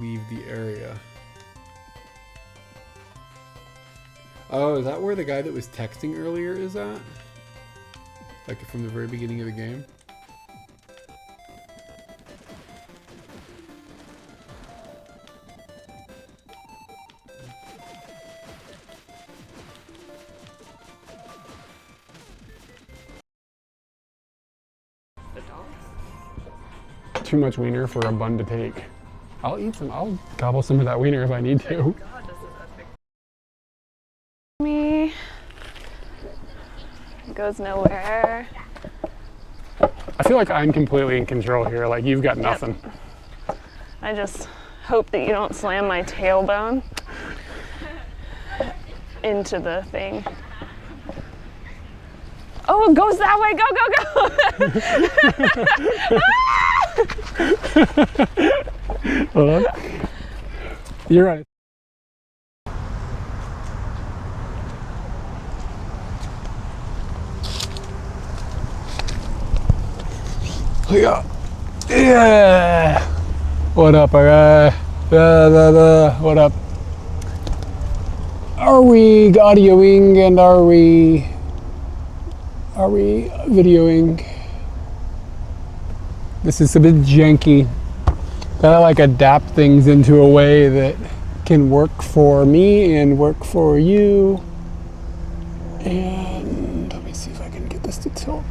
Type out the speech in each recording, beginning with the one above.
leave the area. Oh, is that where the guy that was texting earlier is at? Like from the very beginning of the game? Too much wiener for a bun to take. I'll eat some. I'll gobble some of that wiener if I need to. God, this is epic. Me goes nowhere. I feel like I'm completely in control here. Like you've got nothing. Yep. I just hope that you don't slam my tailbone into the thing. Oh, it goes that way. Go, go, go. You're right. Yeah. Yeah. What up, alright? What up? Are we audioing and are we videoing? This is a bit janky. Gotta like adapt things into a way that can work for me and work for you. And let me see if I can get this to tilt.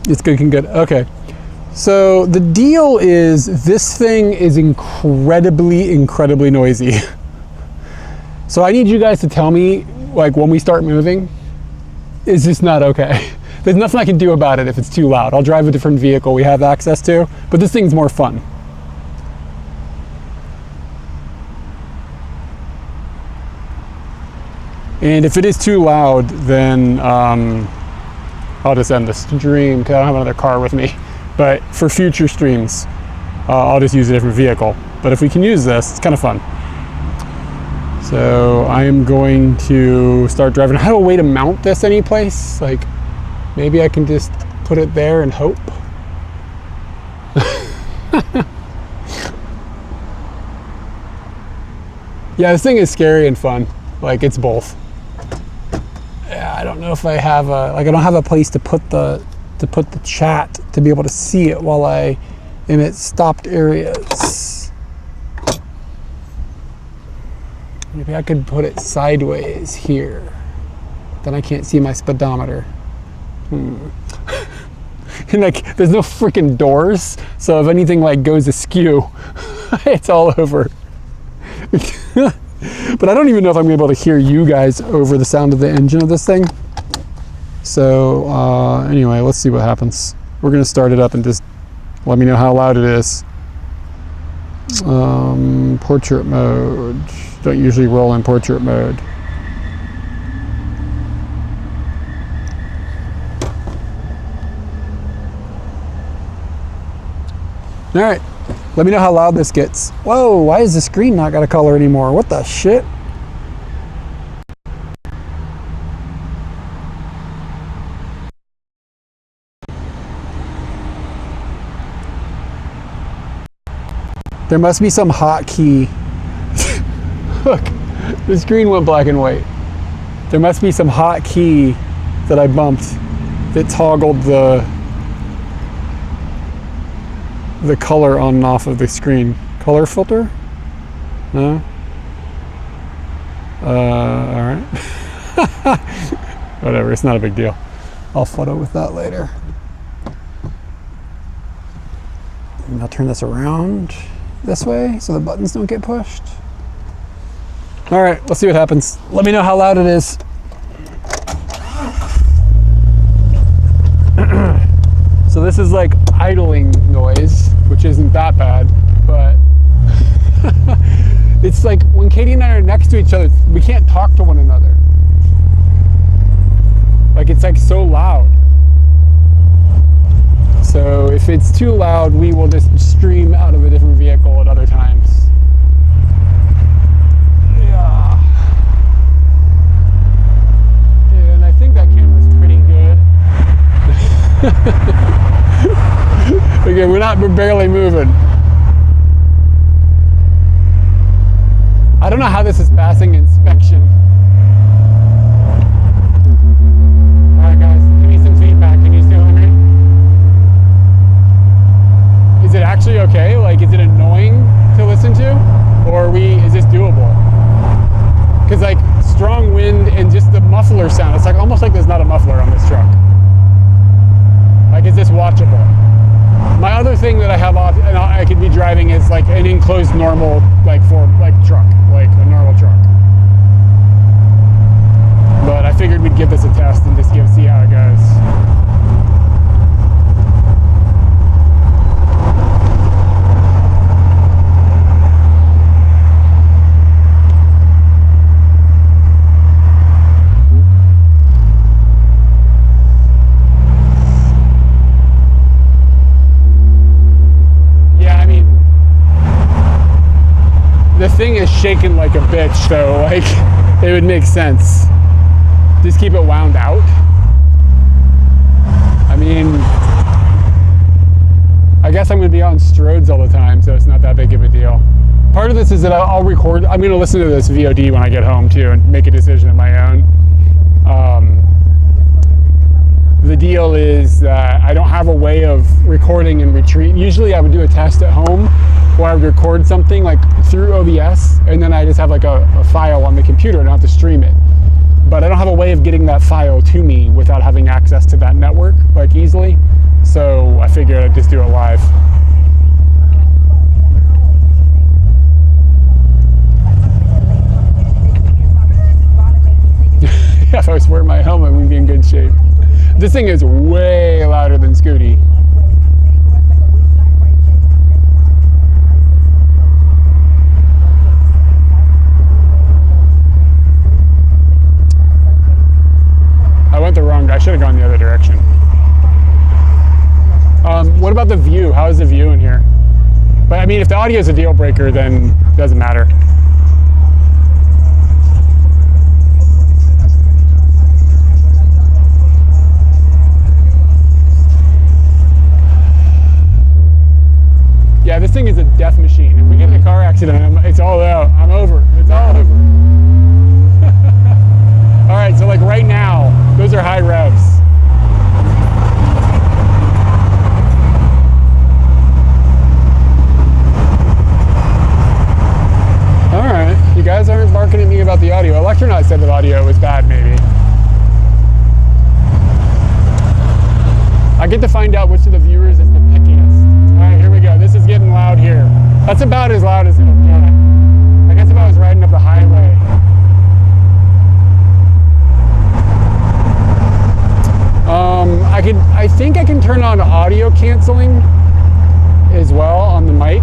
It's good, good. Okay. So the deal is this thing is incredibly noisy. So I need you guys to tell me, like when we start moving, is this not okay? There's nothing I can do about it if it's too loud. I'll drive a different vehicle we have access to, but this thing's more fun. And if it is too loud, then I'll just end the stream because I don't have another car with me. But for future streams, I'll just use a different vehicle. But if we can use this, it's kind of fun. So I am going to start driving. I have a way to mount this anyplace. Like maybe I can just put it there and hope. Yeah, this thing is scary and fun. Like it's both. Yeah, I don't know if I have I don't have a place to put the chat to be able to see it while I am at stopped areas. Maybe I could put it sideways here. Then I can't see my speedometer. And like, there's no freaking doors, so if anything like goes askew, it's all over. But I don't even know if I'm able to hear you guys over the sound of the engine of this thing. So anyway, let's see what happens. We're gonna start it up and just let me know how loud it is. Portrait mode. Don't usually roll in portrait mode. All right, let me know how loud this gets. Whoa, why is the screen not got a color anymore? What the shit? There must be some hotkey. Look, the screen went black and white. There must be some hotkey that I bumped that toggled the color on and off of the screen. Color filter? No? Alright. Whatever, it's not a big deal. I'll photo with that later. And I'll turn this around this way so the buttons don't get pushed. Alright, let's see what happens. Let me know how loud it is. So this is like idling noise, which isn't that bad, but it's like when Katie and I are next to each other, we can't talk to one another. Like it's like so loud. So if it's too loud, we will just stream out of a different vehicle at other times. Yeah. And I think that camera's pretty good. Okay, we're barely moving. don't know how this is passing inspection. All right, guys, give me some feedback. Can you still hear me? Is it actually okay? Like, is it annoying to listen to? Or is this doable? Because like strong wind and just the muffler sound, it's like almost like there's not a muffler on this truck. Like, is this watchable? My other thing that I have off and I could be driving is like an enclosed normal truck, like a normal truck. But I figured we'd give this a test and just see how it goes. The thing is shaking like a bitch, so like it would make sense. Just keep it wound out. I mean, I guess I'm gonna be on stroads all the time, so it's not that big of a deal. Part of this is that I'll record, I'm gonna listen to this VOD when I get home too and make a decision of my own. The deal is that I don't have a way of recording and retreat. Usually I would do a test at home where I would record something like through OBS and then I just have like a file on the computer and I don't have to stream it. But I don't have a way of getting that file to me without having access to that network like easily. So I figured I'd just do it live. Yeah, if I was wearing my helmet, we'd be in good shape. This thing is way louder than Scooty. I went the wrong, I should have gone the other direction. What about the view? How is the view in here? But I mean, if the audio is a deal breaker, then it doesn't matter. Yeah, this thing is a death machine. If we get in a car accident, it's all out. I'm over. It's all over. All right, so like right now, those are high revs. All right, you guys aren't barking at me about the audio. Electronaut said the audio was bad, maybe. I get to find out which of the viewers is the pickiest. All right, here we go. This is getting loud here. That's about as loud as it'll get. I guess if I was riding up the highway. I think I can turn on audio canceling as well on the mic.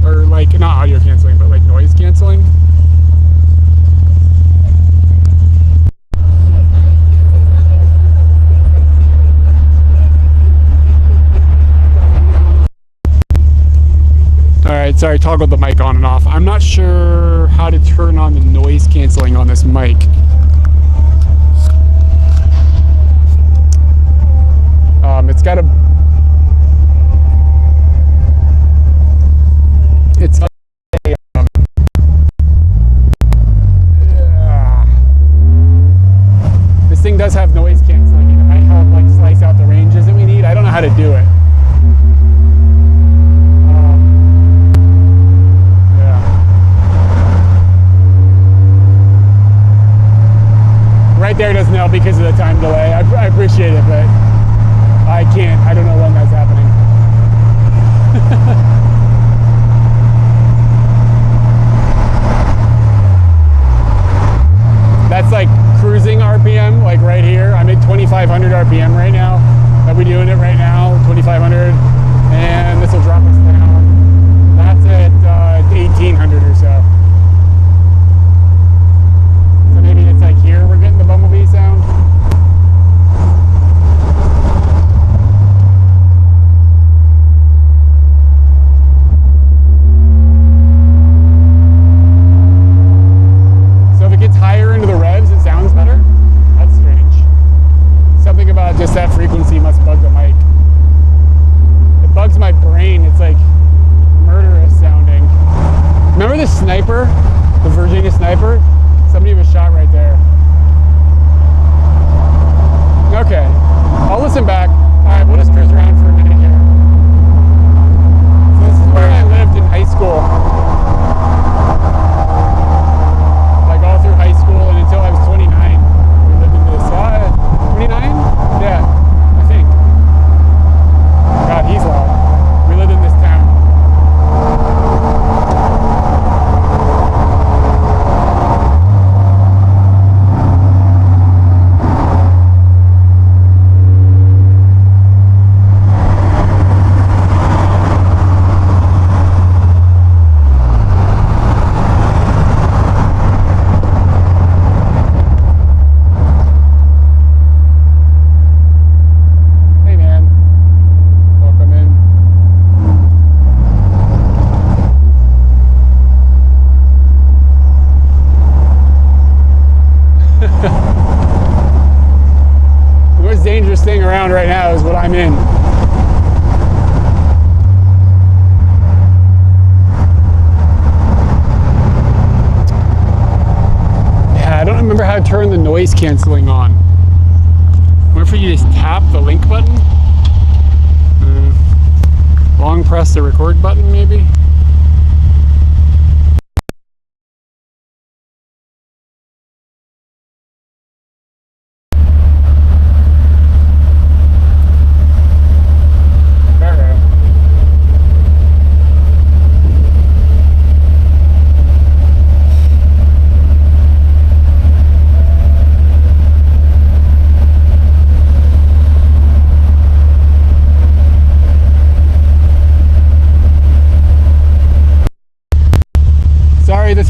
Or like, not audio canceling, but like noise canceling. Alright, sorry, toggled the mic on and off. I'm not sure how to turn on the noise canceling on this mic. It's got a... It's a... This thing does have noise canceling, and it might help like slice out the ranges that we need. I don't know how to do it. Right there doesn't help because of the time delay. I appreciate it, but I can't. I don't sniper, the Virginia sniper. Somebody was shot right there. Okay, I'll listen back. All right, we'll just cruise around for a minute here. So this is where I lived in high school. Like all through high school and until I was 29. We lived in this, 29? Yeah, I think. God, he's loud. We lived in this town. Thing around right now is what I'm in. Yeah, I don't remember how to turn the noise canceling on. I wonder if you just tap the link button. Long press the record button maybe.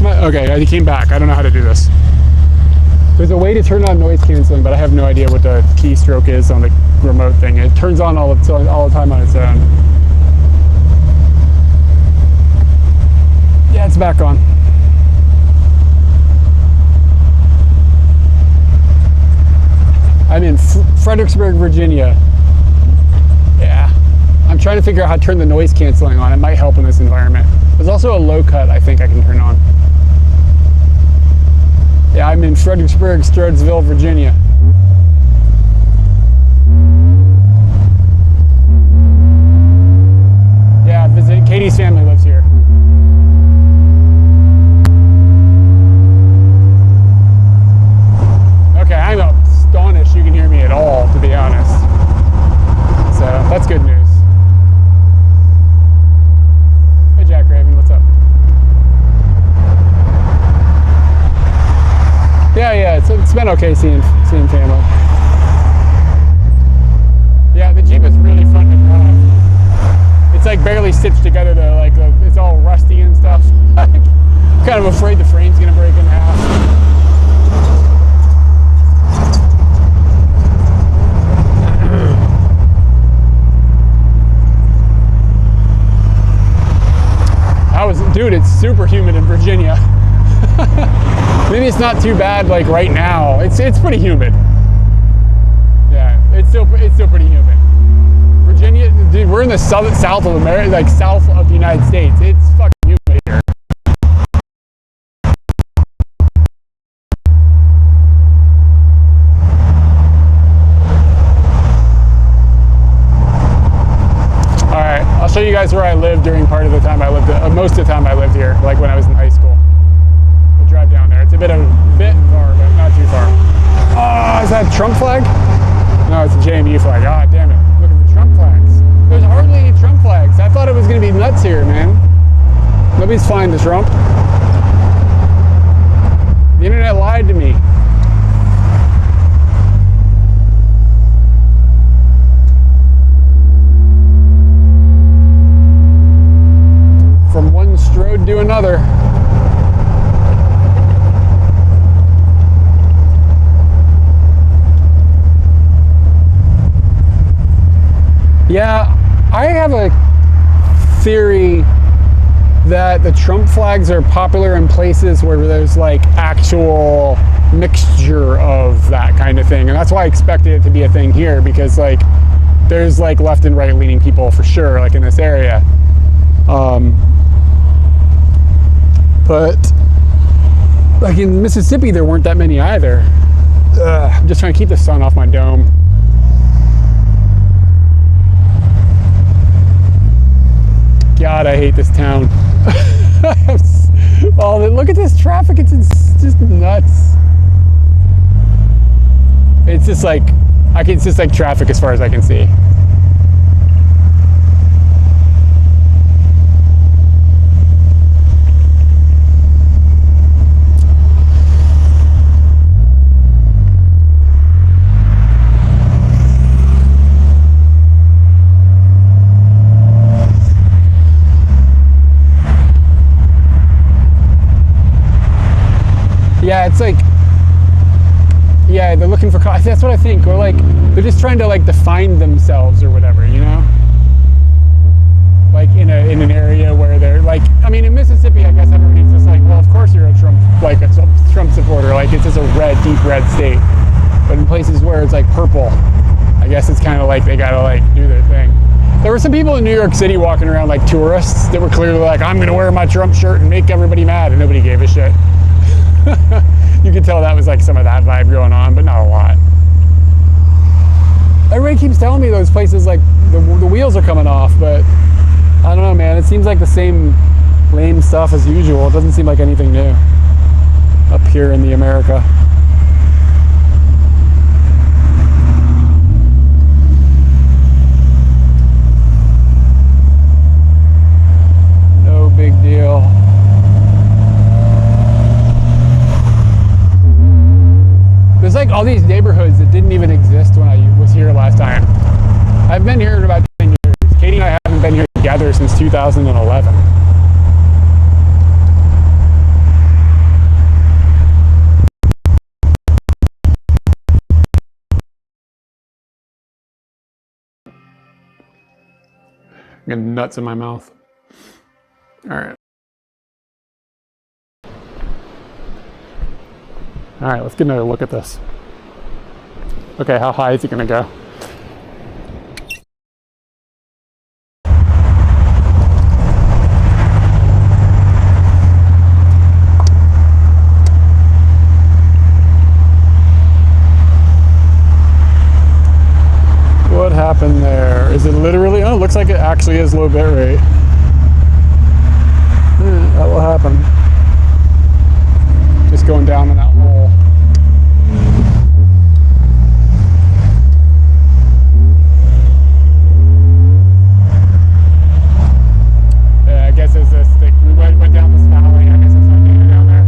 Okay, I came back. I don't know how to do this. There's a way to turn on noise canceling, but I have no idea what the keystroke is on the remote thing. It turns on all the time on its own. Yeah, it's back on. I'm in Fredericksburg, Virginia. Yeah. I'm trying to figure out how to turn the noise canceling on. It might help in this environment. There's also a low cut I think I can turn on. Yeah, I'm in Fredericksburg, Strodersville, Virginia. Yeah, visit. Katie's family lives here. Okay, I'm astonished you can hear me at all, to be honest. So, that's good news. Hey, Jack Raven, what's up? Yeah, it's been okay seeing family. Yeah, the Jeep is really fun to drive. It's like barely stitched together though, like it's all rusty and stuff. I'm kind of afraid the frame's gonna break in half. Dude, it's super humid in Virginia. Maybe it's not too bad like right now. It's pretty humid. Yeah, it's still pretty humid. Virginia, dude, we're in the south of America, like south of the United States. It's fucking humid here. All right, I'll show you guys where I lived during part of the time I lived, most of the time I lived here, like when I was in high school. We'll drive down there. It's a bit far, but not too far. Oh, is that a Trump flag? No, it's a JMU flag. Ah, damn it. Looking for Trump flags. There's hardly any Trump flags. I thought it was going to be nuts here, man. Nobody's flying the Trump. The internet lied to me. From one strode to another. Yeah, I have a theory that the Trump flags are popular in places where there's like actual mixture of that kind of thing. And that's why I expected it to be a thing here, because like there's like left and right leaning people for sure, like in this area. But like in Mississippi, there weren't that many either. I'm just trying to keep the sun off my dome. God, I hate this town. Look at this traffic. It's just nuts. It's just like traffic as far as I can see. Yeah, it's like, yeah, they're looking for, that's what I think, or like, they're just trying to like define themselves or whatever, you know? Like in an area where they're like, I mean, in Mississippi, I guess everybody's just like, well, of course you're a Trump supporter, like it's just a deep red state. But in places where it's like purple, I guess it's kind of like they gotta like do their thing. There were some people in New York City walking around like tourists that were clearly like, I'm gonna wear my Trump shirt and make everybody mad, and nobody gave a shit. You could tell that was like some of that vibe going on, but not a lot. Everybody keeps telling me those places like the wheels are coming off, but I don't know, man. It seems like the same lame stuff as usual. It doesn't seem like anything new up here in the America. No big deal. There's like all these neighborhoods that didn't even exist when I was here last time. I've been here in about 10 years. Katie and I haven't been here together since 2011. I'm getting nuts in my mouth. All right. All right, let's get another look at this. Okay, how high is it gonna go? What happened there? Is it literally, oh, it looks like it actually is low bit rate. That will happen. Just going down in that hole. Yeah, I guess it's this. We went down this valley. I guess it's not data down there.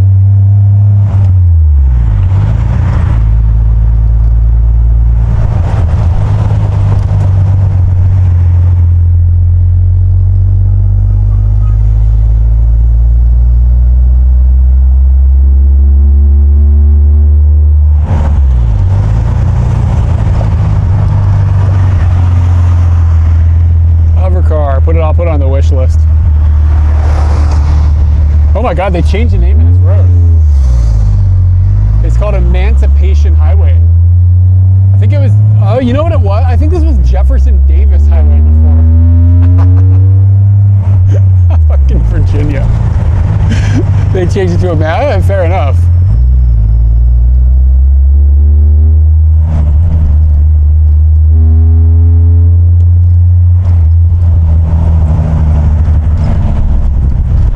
I'll put it on the wish list. Oh my God, they changed the name of this road. It's called Emancipation Highway. I think it was, oh, you know what it was? I think this was Jefferson Davis Highway before. Fucking Virginia. They changed it to a, fair enough.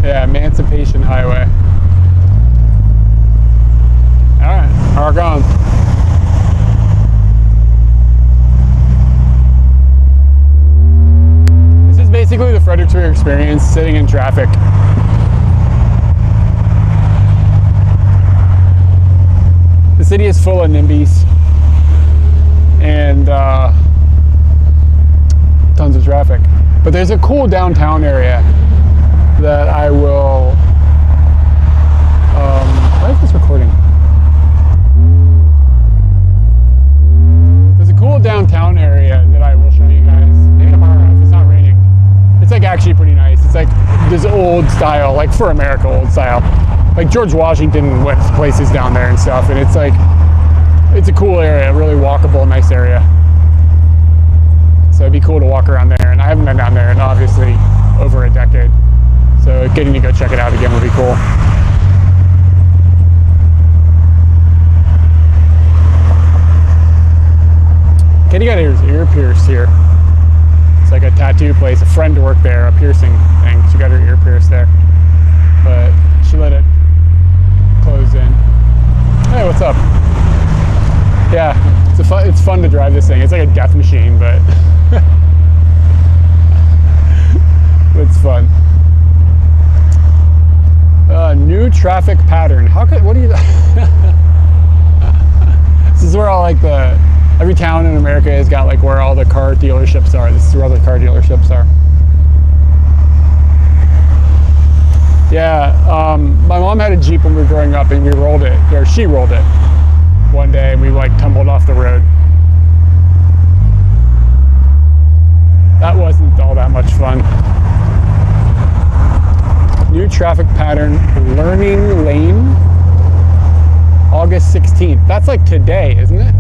Yeah, Emancipation Highway. All right, Oregon. This is basically the Fredericksburg experience, sitting in traffic. The city is full of NIMBYs and tons of traffic. But there's a cool downtown area that I will, why is this recording? There's a cool downtown area that I will show you guys. Maybe tomorrow if it's not raining. It's like actually pretty nice. It's like this old style, like for America old style. Like George Washington went places down there and stuff, and it's like, it's a cool area, really walkable, nice area. So it'd be cool to walk around there, and I haven't been down there in obviously over a decade. So getting to go check it out again would be cool. Kitty got his ear pierced here. It's like a tattoo place. A friend worked there, a piercing thing. She got her ear pierced there, but she let it close in. Hey, what's up? Yeah, it's fun to drive this thing. It's like a death machine, but it's fun. New traffic pattern. What do you? This is where all like every town in America has got like where all the car dealerships are. This is where all the car dealerships are. Yeah, my mom had a Jeep when we were growing up, and we rolled it, or she rolled it one day, and we like tumbled off the road. That wasn't all that much fun. New traffic pattern, learning lane, August 16th. That's like today, isn't it?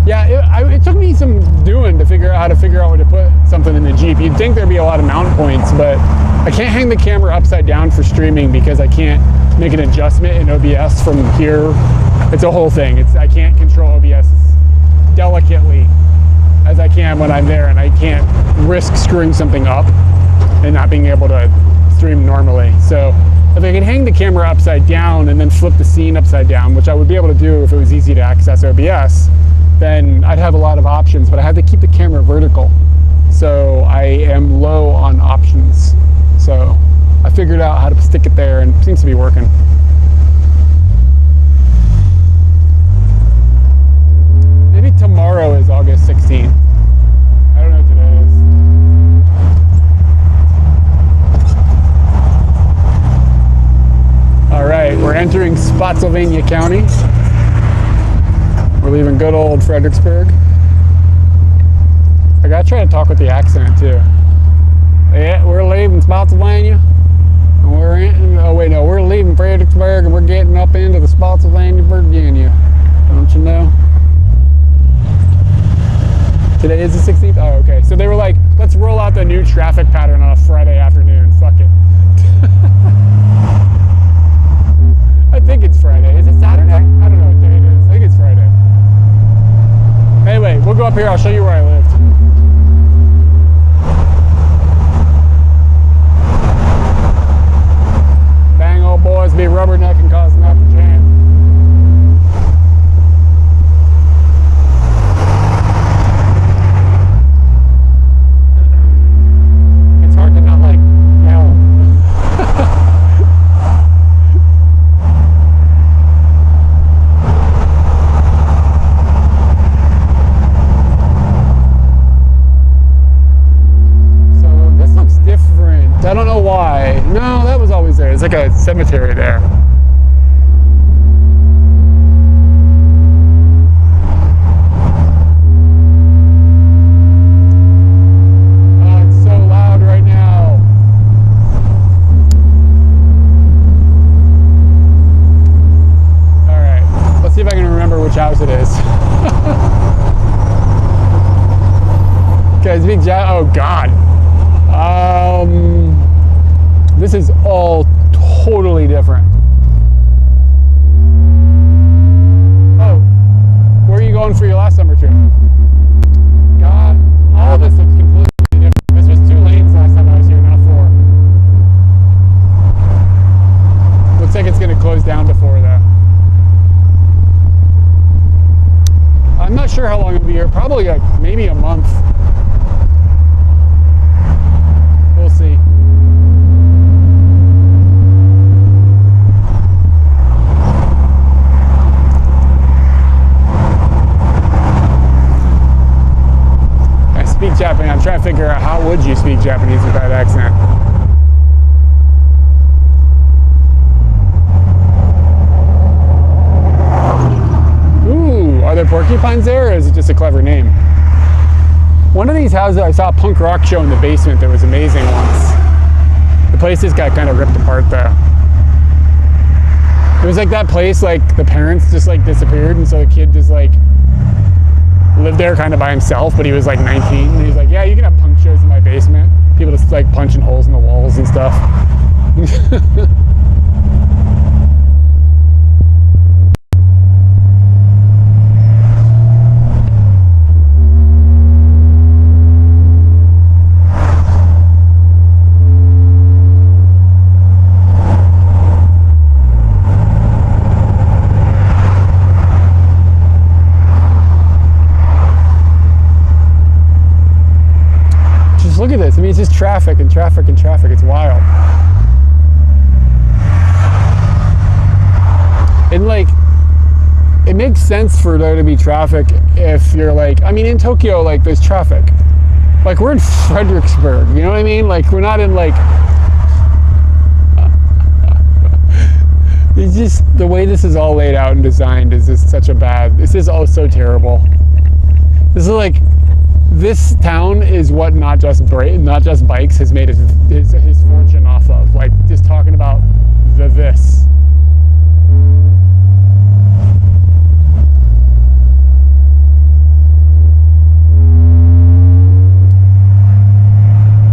Yeah, it took me some doing to figure out how to figure out where to put something in the Jeep. You'd think there'd be a lot of mount points, but I can't hang the camera upside down for streaming because I can't make an adjustment in OBS from here. It's a whole thing. I can't control OBS delicately as I can when I'm there, and I can't risk screwing something up and not being able to stream normally. So if I could hang the camera upside down and then flip the scene upside down, which I would be able to do if it was easy to access OBS, then I'd have a lot of options, but I have to keep the camera vertical. So I am low on options. So I figured out how to stick it there, and it seems to be working. Maybe tomorrow is August 16th. I don't know what today is. All right, we're entering Spotsylvania County. We're leaving good old Fredericksburg. I gotta try to talk with the accent too. Yeah, we're leaving Spotsylvania. And we're leaving Fredericksburg and we're getting up into the Spotsylvania, Virginia. Don't you know? Today is the 16th? Oh, okay. So they were like, let's roll out the new traffic pattern on a Friday afternoon. Fuck it. I think it's Friday. Is it Saturday? I don't know what day it is. I think it's Friday. Anyway, we'll go up here. I'll show you where I lived. Bang, old boys, be rubbernecking, causing up the jam. It's hard to not like yell. I don't know why. No, that was always there. There's like a cemetery there. Oh, it's so loud right now. All right, let's see if I can remember which house it is. Okay, big oh God. This is all totally different. Oh, where are you going for your last summer trip? God, all this looks completely different. This was 2 lanes last time I was here, not 4. Looks like it's going to close down to 4 though. I'm not sure how long it'll be here. Probably like maybe a month. We'll see. I speak Japanese. I'm trying to figure out how would you speak Japanese with that accent. Ooh, are there porcupines there, or is it just a clever name? One of these houses, I saw a punk rock show in the basement that was amazing once. The place just got kind of ripped apart though. It was like that place, like the parents just like disappeared, and so the kid just like lived there kind of by himself, but he was like 19. And he's like, yeah, you can have punk shows in my basement. People just like punching holes in the walls and stuff. Look at this. I mean, it's just traffic and traffic and traffic. It's wild. And like, it makes sense for there to be traffic if you're like, I mean, in Tokyo, like, there's traffic. Like, we're in Fredericksburg, you know what I mean? Like, we're not in like, it's just, the way this is all laid out and designed is just such a bad, this is all so terrible. This is like, this town is what not just bikes has made his fortune off of. Like, just talking about this.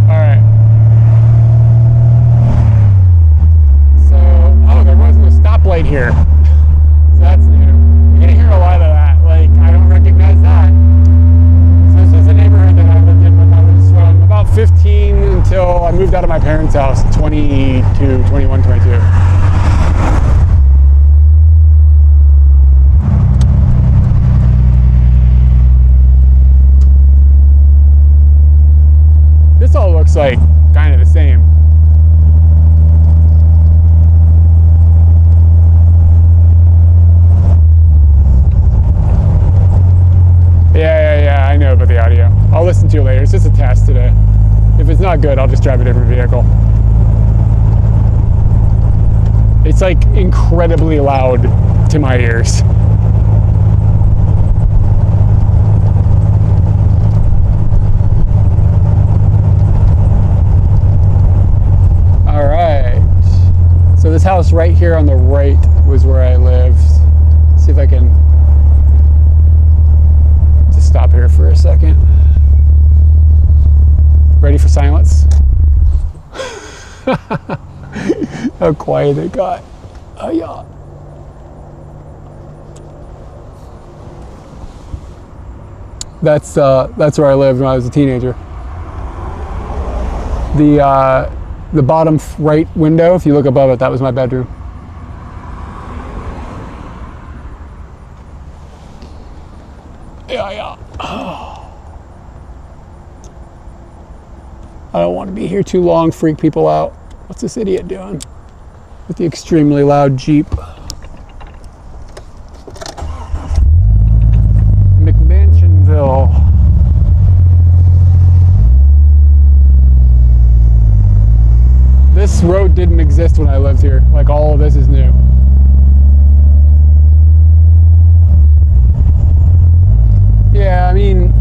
All right. So, oh, there was no stoplight here. So that's new. You're gonna hear a lot of that. Like, I don't recognize that. The neighborhood that I lived in when I was about 15 until I moved out of my parents' house, 22, 21, 22. This all looks like kind of the same. Yeah, I know about the audio. I'll listen to it later. It's just a test today. If it's not good, I'll just drive a different vehicle. It's like incredibly loud to my ears. All right. So this house right here on the right was where I lived. Let's see if I can stop here for a second. Ready for silence? How quiet it got. Oh yeah. That's where I lived when I was a teenager. The bottom right window, if you look above it, that was my bedroom. Yeah. Oh. I don't want to be here too long, freak people out. What's this idiot doing with the extremely loud Jeep? McMansionville. This road didn't exist when I lived here. Like, all of this is new. Yeah, I mean,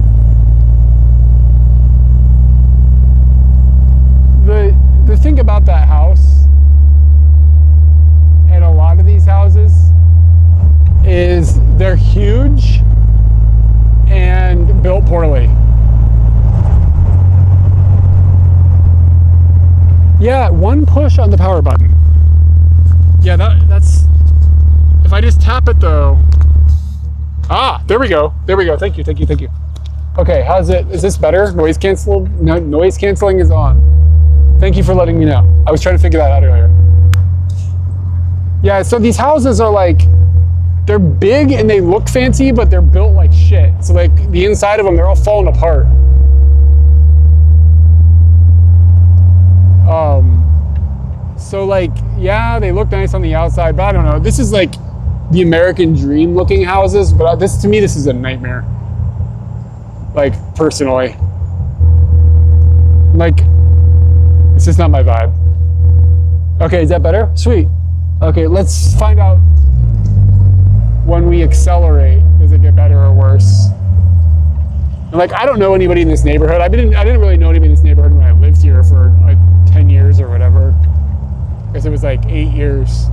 the thing about that house and a lot of these houses is they're huge and built poorly. Yeah, one push on the power button. Yeah, that's, if I just tap it though. Ah, there we go. Thank you. Okay, how's it? Is this better? Noise canceling? No, noise canceling is on. Thank you for letting me know. I was trying to figure that out earlier. Yeah, so these houses are like, they're big and they look fancy, but they're built like shit. So like the inside of them, they're all falling apart. So like, yeah, they look nice on the outside, but I don't know. This is like the American dream looking houses, but to me, this is a nightmare. Like, personally. Like, it's just not my vibe. Okay, is that better? Sweet. Okay, let's find out when we accelerate, does it get better or worse? And like, I don't know anybody in this neighborhood. I didn't really know anybody in this neighborhood when I lived here for like 10 years or whatever. I guess it was like 8 years.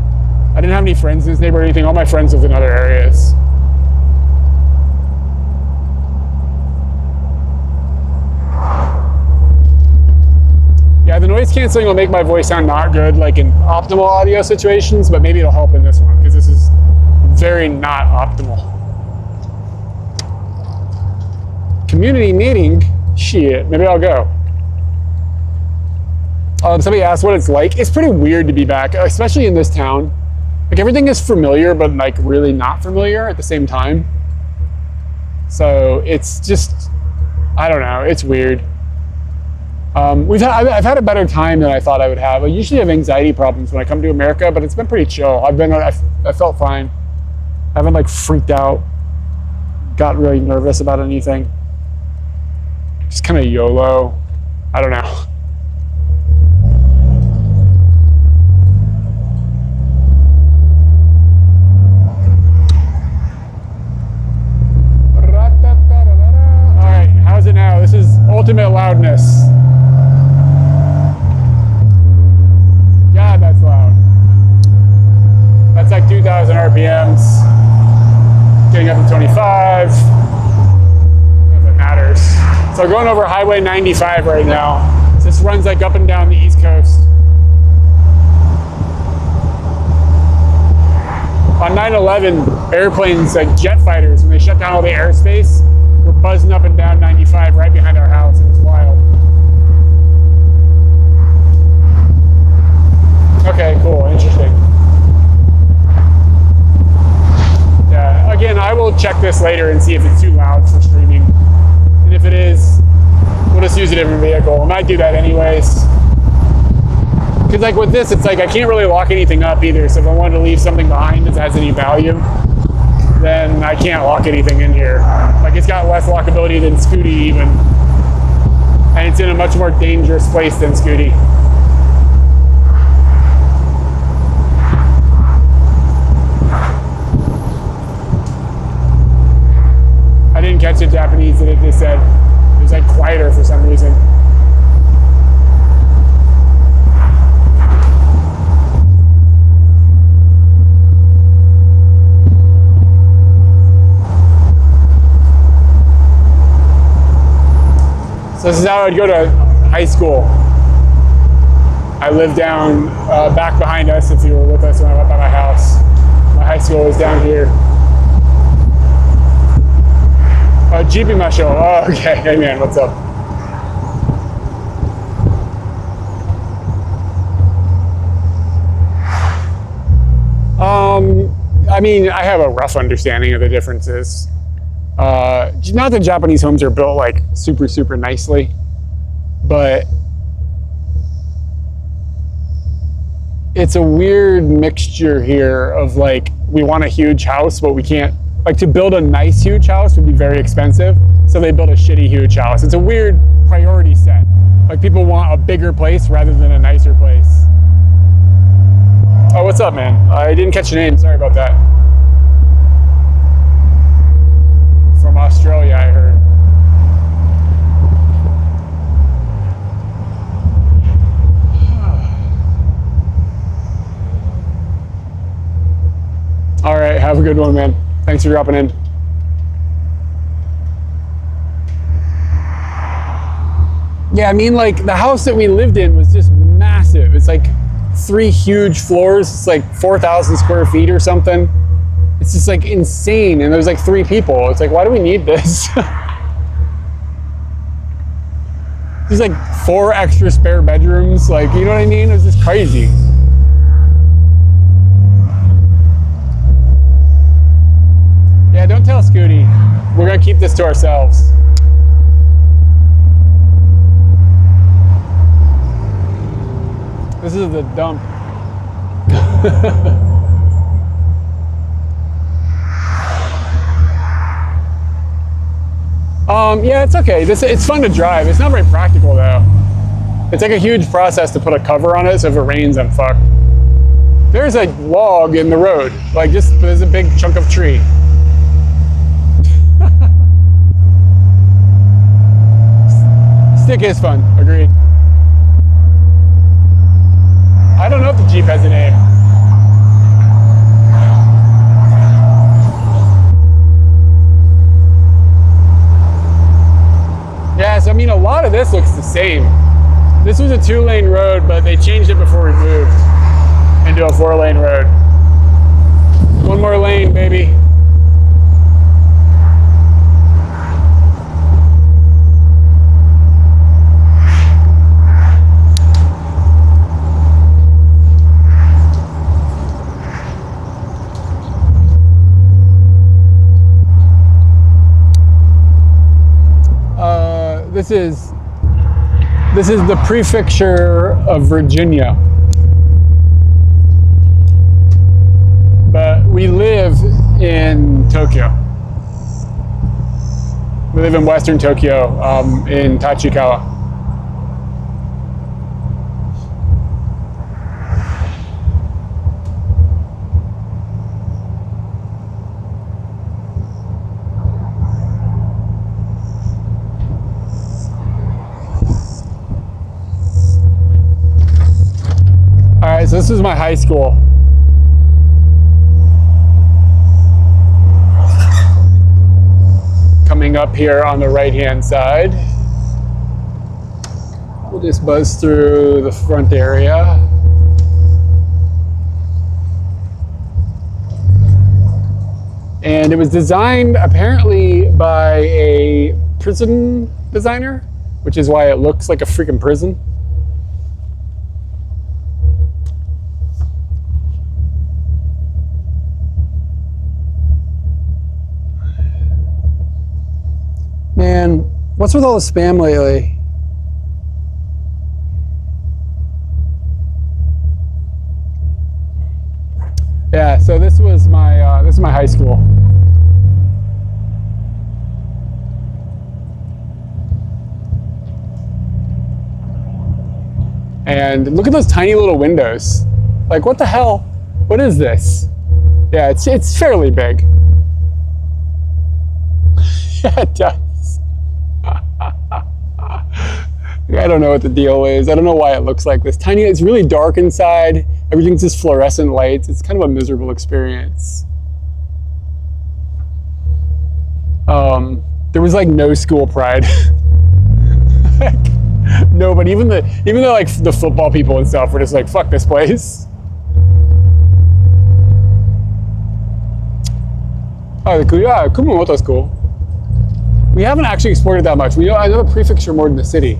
I didn't have any friends in this neighborhood or anything. All my friends lived in other areas. noise canceling will make my voice sound not good, like in optimal audio situations, but maybe it'll help in this one, because this is very not optimal. Community meeting? Shit, maybe I'll go. Somebody asked what it's like. It's pretty weird to be back, especially in this town. Like, everything is familiar, but like really not familiar at the same time. So it's just, I don't know, it's weird. I've had a better time than I thought I would have. I usually have anxiety problems when I come to America, but it's been pretty chill. I felt fine. I haven't like freaked out, got really nervous about anything. Just kind of YOLO. I don't know. All right, how's it now? This is ultimate loudness. God, that's loud. That's like 2,000 RPMs. Getting up to 25. If it matters. So we're going over Highway 95 right now. This runs like up and down the East Coast. On 9/11, airplanes like jet fighters, when they shut down all the airspace, were buzzing up and down 95 right behind our house. It was wild. Okay, cool, interesting. Yeah, again, I will check this later and see if it's too loud for streaming. And if it is, we'll just use a different vehicle. I might do that anyways. Because like with this, it's like I can't really lock anything up either. So if I wanted to leave something behind that has any value, then I can't lock anything in here. Like, it's got less lockability than Scooty even. And it's in a much more dangerous place than Scooty. I didn't catch the Japanese that they said. It was like quieter for some reason. So this is how I'd go to high school. I lived down back behind us, if you were with us when I went by my house. My high school was down here. GP Masho. Oh, okay. Hey man, what's up? I mean, I have a rough understanding of the differences. Not that Japanese homes are built like super, super nicely, but it's a weird mixture here of like, we want a huge house, but we can't, like, to build a nice huge house would be very expensive. So they build a shitty huge house. It's a weird priority set. Like, people want a bigger place rather than a nicer place. Oh, what's up, man? I didn't catch your name. Sorry about that. From Australia, I heard. All right, have a good one, man. Thanks for dropping in. Yeah, I mean, like, the house that we lived in was just massive. It's like 3 huge floors. It's like 4,000 square feet or something. It's just like insane. And there's like 3 people. It's like, why do we need this? There's like 4 extra spare bedrooms. Like, you know what I mean? It's just crazy. Yeah, don't tell Scooty. We're gonna keep this to ourselves. This is the dump. Yeah, it's okay. It's fun to drive. It's not very practical though. It's like a huge process to put a cover on it, so if it rains, I'm fucked. There's a log in the road. Like, just, there's a big chunk of tree. Stick is fun, agreed. I don't know if the Jeep has a name. Yeah, so I mean, a lot of this looks the same. This was a 2-lane road, but they changed it before we moved into a 4-lane road. One more lane, baby. This is the prefecture of Virginia. But we live in Tokyo. We live in Western Tokyo, in Tachikawa. All right, so this is my high school. Coming up here on the right-hand side. We'll just buzz through the front area. And it was designed apparently by a prison designer, which is why it looks like a freaking prison. Man, what's with all the spam lately? Yeah, so this is my high school. And look at those tiny little windows. Like, what the hell? What is this? Yeah, it's fairly big. Yeah, it does. I don't know what the deal is. I don't know why it looks like this. Tiny, it's really dark inside. Everything's just fluorescent lights. It's kind of a miserable experience. There was like no school pride. Like, nobody, even the like the football people and stuff were just like, fuck this place. Oh, yeah, Kumamoto's cool. We haven't actually explored it that much. I know the prefecture more than the city.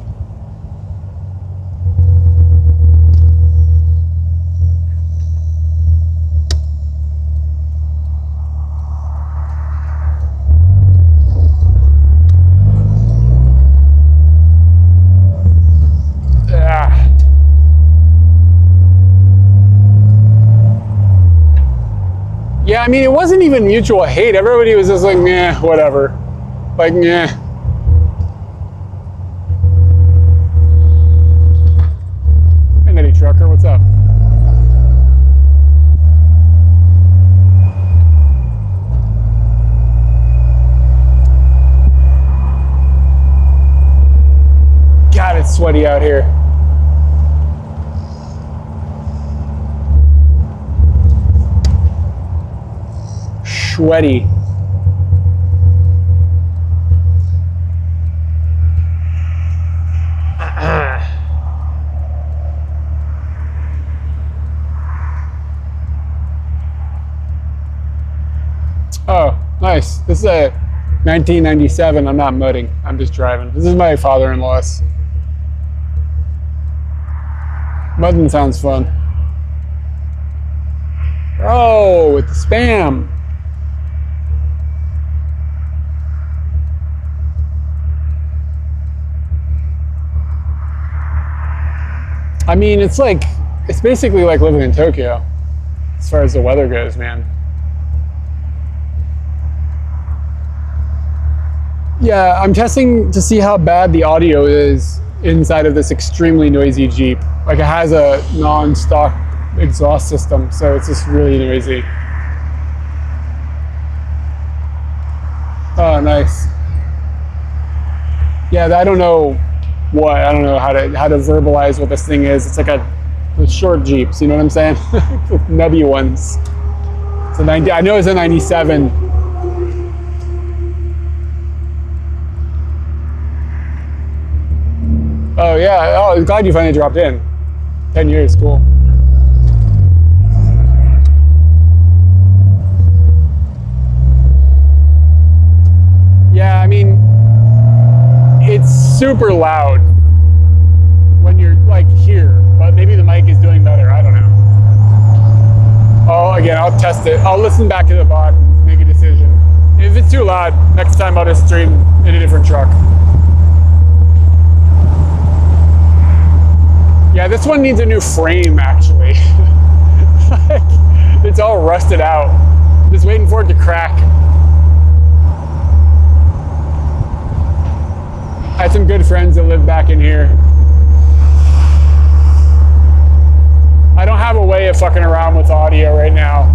Yeah, I mean, it wasn't even mutual hate. Everybody was just like, meh, whatever. Like, meh. Hey, Nutty Trucker, what's up? God, it's sweaty out here. Sweaty. Oh, nice. This is a 1997. I'm not mudding. I'm just driving. This is my father-in-law's. Mudding sounds fun. Oh, with the spam. I mean, it's basically like living in Tokyo as far as the weather goes, man. Yeah, I'm testing to see how bad the audio is inside of this extremely noisy Jeep. Like, it has a non-stock exhaust system, so it's just really noisy. Oh, nice. Yeah, I don't know how to verbalize what this thing is. It's like the short Jeeps, you know what I'm saying? The nubby ones. It's a 90. I know it's a 97. Oh yeah. Oh, I'm glad you finally dropped in. 10 years, cool. Yeah, I mean, it's super loud when you're like here, but maybe the mic is doing better. I don't know. Oh, again, I'll test it. I'll listen back to the VOD and make a decision. If it's too loud, next time I'll just stream in a different truck. Yeah, this one needs a new frame, actually. Like, it's all rusted out. Just waiting for it to crack. I had some good friends that live back in here. I don't have a way of fucking around with audio right now.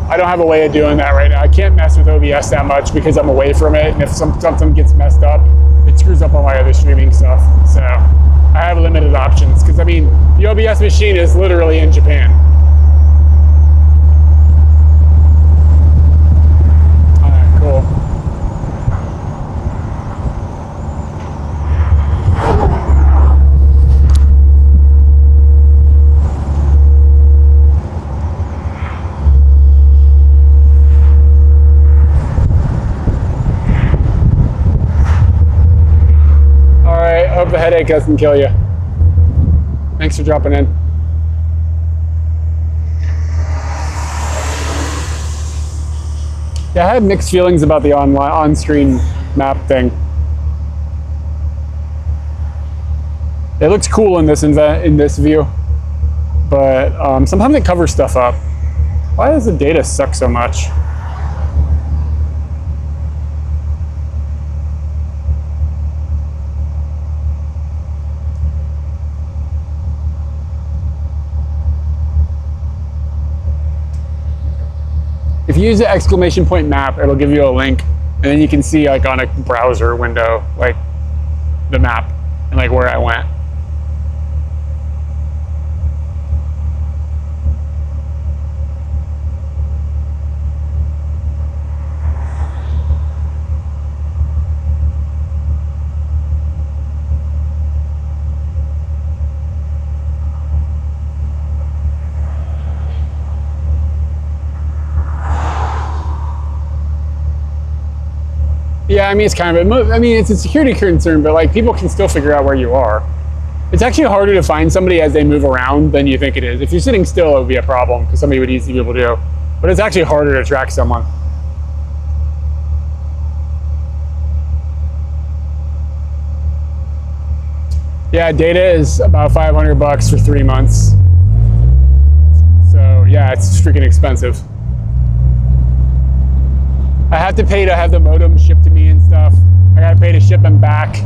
I don't have a way of doing that right now. I can't mess with OBS that much because I'm away from it, and if something gets messed up, it screws up all my other streaming stuff. So I have limited options because, I mean, the OBS machine is literally in Japan. All right, cool. Hope the headache doesn't kill you. Thanks for dropping in. Yeah, I had mixed feelings about the on-screen map thing. It looks cool in this view, but sometimes it covers stuff up. Why does the data suck so much? If you use the exclamation point map, it'll give you a link, and then you can see like on a browser window, like the map and like where I went. Yeah, I mean, it's kind of it's a security concern, but like people can still figure out where you are. It's actually harder to find somebody as they move around than you think it is. If you're sitting still, it would be a problem because somebody would easily be able to do. But it's actually harder to track someone. Yeah, data is about $500 for 3 months. So yeah, it's freaking expensive. I have to pay to have the modem shipped to me and stuff. I gotta pay to ship them back.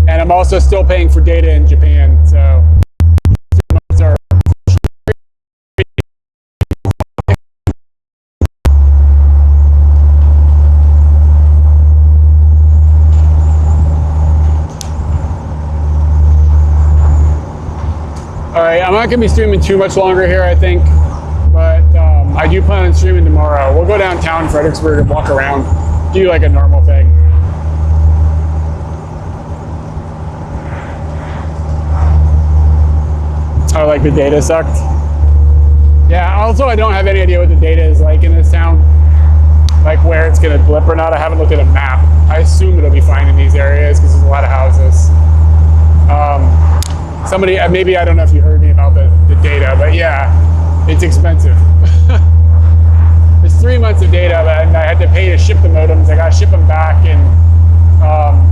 And I'm also still paying for data in Japan, so. All right, I'm not gonna be streaming too much longer here, I think. But I do plan on streaming tomorrow. We'll go downtown Fredericksburg and walk around, do like a normal thing. Oh, like the data sucked? Yeah, also I don't have any idea what the data is like in this town. Like where it's gonna blip or not. I haven't looked at a map. I assume it'll be fine in these areas because there's a lot of houses. Somebody, maybe, I don't know if you heard me about the data, but yeah, it's expensive. It's 3 months of data, and I had to pay to ship the modems. I got to ship them back, and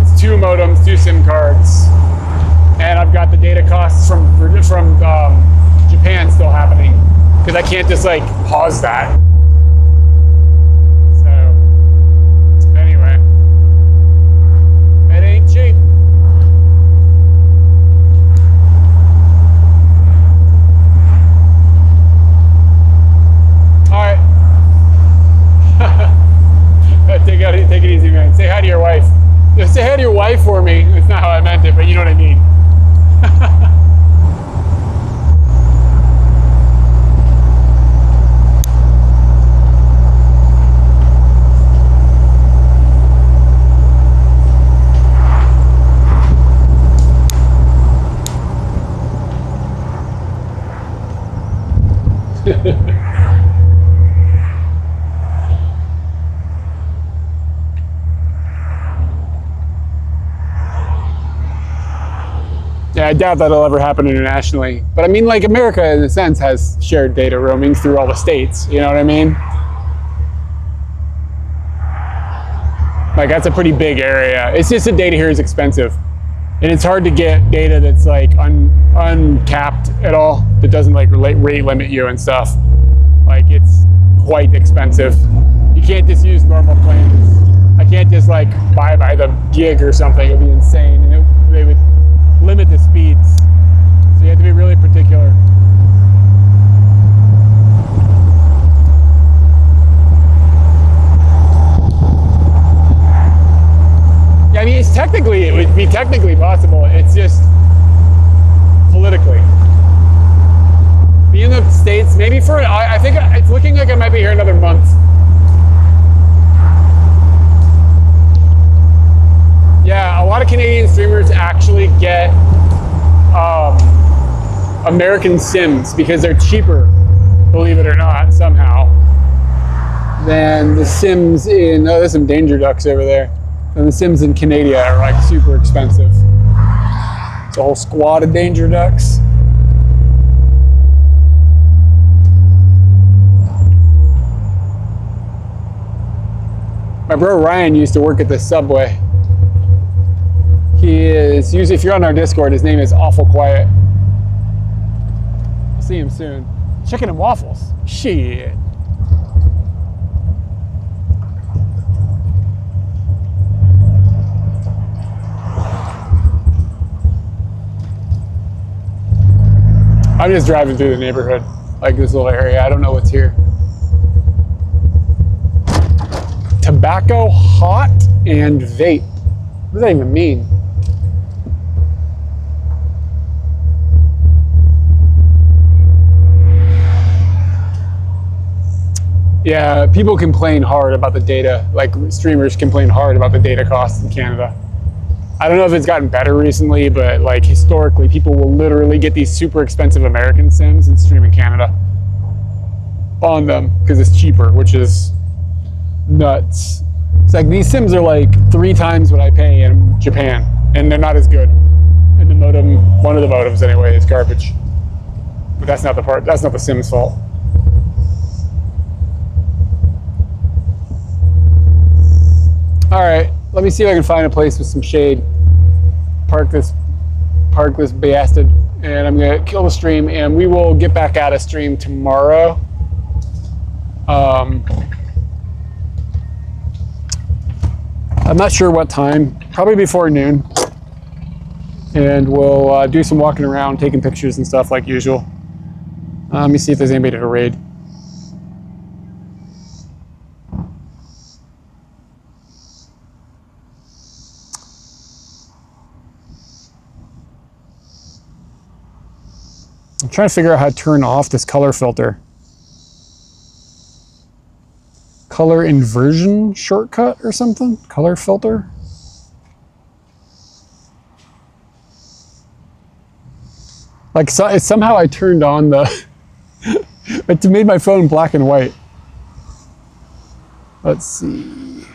it's 2 modems, 2 SIM cards, and I've got the data costs from Japan still happening because I can't just like pause that. So anyway, it ain't cheap. All right. Take it easy, man. Say hi to your wife. Just say hi to your wife for me. It's not how I meant it, but you know what I mean. Yeah, I doubt that'll ever happen internationally. But I mean, like, America, in a sense, has shared data roaming through all the states. You know what I mean? Like, that's a pretty big area. It's just that data here is expensive. And it's hard to get data that's, like, uncapped at all, that doesn't, like, rate limit you and stuff. Like, it's quite expensive. You can't just use normal plans. I can't just, like, buy by the gig or something. It would be insane. And they would limit the speeds. So you have to be really particular. Yeah, I mean, it would be technically possible. It's just politically. Be in the States, maybe I think it's looking like I might be here another month. Yeah, a lot of Canadian streamers actually get American sims because they're cheaper, believe it or not, somehow, than the sims in, oh, there's some danger ducks over there. And the sims in Canada are like super expensive. It's a whole squad of danger ducks. My bro Ryan used to work at the Subway. He is usually, if you're on our Discord, his name is Awful Quiet. I'll see him soon. Chicken and waffles. Shit. I'm just driving through the neighborhood, like this little area. I don't know what's here. Tobacco, hot, and vape. What does that even mean? Yeah, people complain hard about the data, like streamers complain hard about the data costs in Canada. I don't know if it's gotten better recently, but like historically, people will literally get these super expensive American sims and stream in Canada on them because it's cheaper, which is nuts. It's like these sims are like 3 times what I pay in Japan, and they're not as good. And the modem, one of the modems anyway, is garbage. But that's not the sim's fault. All right, let me see if I can find a place with some shade. Park this bastard, and I'm gonna kill the stream, and we will get back at a stream tomorrow. I'm not sure what time, probably before noon. And we'll do some walking around, taking pictures and stuff like usual. Let me see if there's anybody to raid. I'm trying to figure out how to turn off this color filter. Color inversion shortcut or something? Color filter? Like, so, somehow I turned on the... it made my phone black and white. Let's see.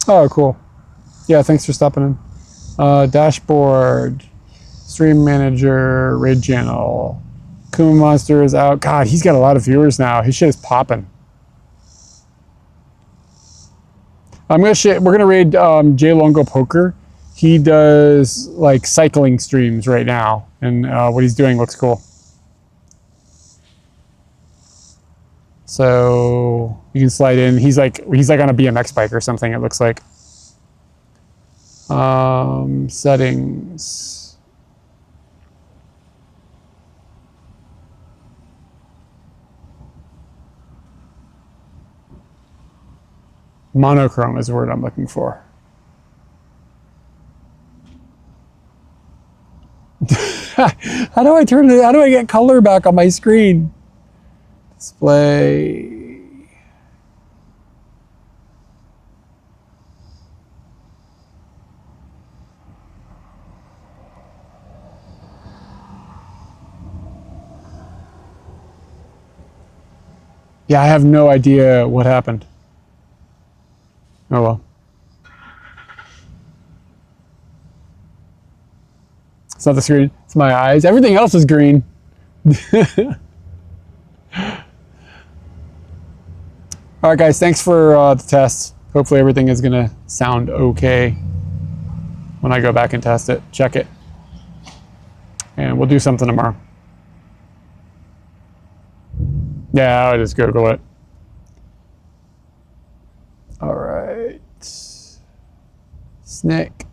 Oh, cool. Yeah, thanks for stopping in. Dashboard, stream manager, raid channel. Kuma Monster is out. God, he's got a lot of viewers now. His shit is popping. We're gonna raid J Longo Poker. He does like cycling streams right now, and what he's doing looks cool. So you can slide in. He's like on a BMX bike or something. It looks like. Settings. Monochrome is the word I'm looking for. How do I turn it? How do I get color back on my screen? Display. Yeah, I have no idea what happened. Oh well. It's not the screen, it's my eyes. Everything else is green. All right, guys, thanks for the test. Hopefully everything is gonna sound okay when I go back and test it, check it. And we'll do something tomorrow. Yeah, I'll just Google it. All right. Snake.